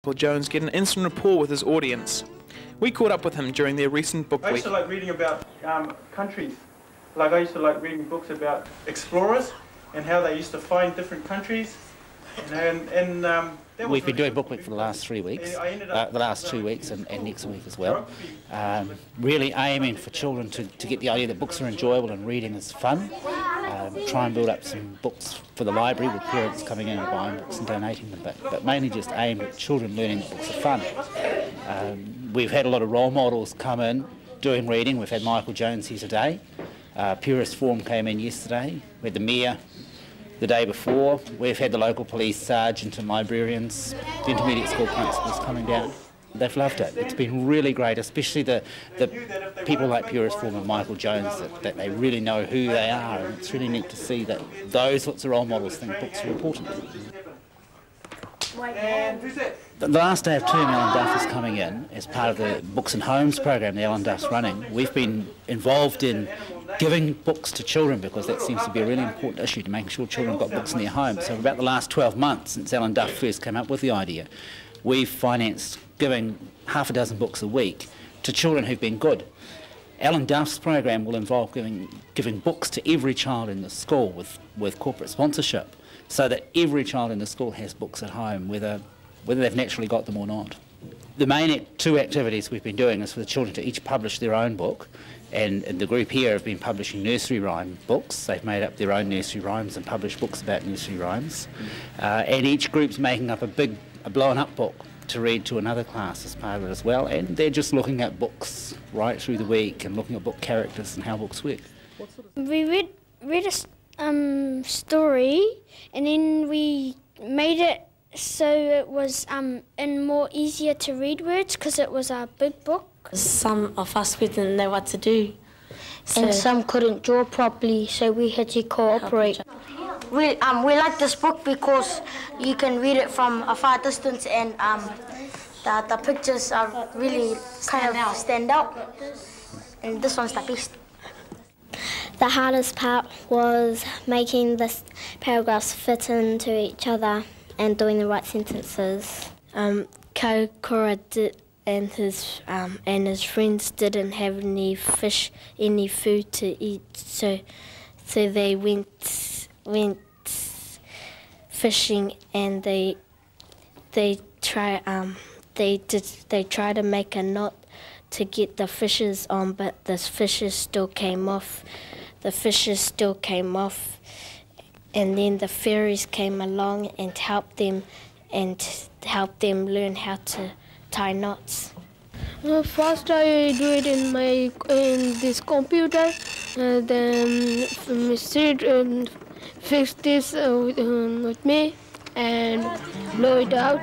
Michael Jones get an instant rapport with his audience. We caught up with him during their recent book week. I used to like reading about countries. Like I used to like reading books about explorers and how they used to find different countries. We've been doing book week for the last 3 weeks, the last 2 weeks and next week as well. Really aiming for children to get the idea that books are enjoyable and reading is fun. Try and build up some books for the library with parents coming in and buying books and donating them, but mainly just aimed at children learning that books are fun. We've had a lot of role models come in doing reading. We've had Michael Jones here today. Purist Forum came in yesterday. We had the Mayor the day before. We've had the local police sergeant and librarians, the intermediate school principals coming down. They've loved it. It's been really great, especially the people like Purist Forum and Michael Jones, that they really know who they are, and it's really neat to see that those sorts of role models think books are important. The last day of term, Ellen Duff is coming in as part of the Books and Homes program that Ellen Duff's running. We've been involved in giving books to children because that seems to be a really important issue, to making sure children have got books in their homes. So for about the last 12 months, since Ellen Duff first came up with the idea, we've financed giving half a dozen books a week to children who've been good. Ellen Duff's program will involve giving books to every child in the school with corporate sponsorship, so that every child in the school has books at home, whether they've naturally got them or not. The main two activities we've been doing is for the children to each publish their own book, and the group here have been publishing nursery rhyme books. They've made up their own nursery rhymes and published books about nursery rhymes. And each group's making up a blown-up book to read to another class as part of it as well, and they're just looking at books right through the week and looking at book characters and how books work. We read a story, and then we made it so it was in more easier to read words because it was a big book. Some of us we didn't know what to do, and some couldn't draw properly, so we had to cooperate. We like this book because you can read it from a far distance, and the pictures are really stand out, and this one's the best. The hardest part was making the paragraphs fit into each other and doing the right sentences. Kaukura and his friends didn't have any food to eat, so they went fishing, and they tried to make a knot to get the fishes on, but the fishes still came off. And then the fairies came along and helped them learn how to tie knots. First I do it in this computer, then Mr. fix this with me and blow it out.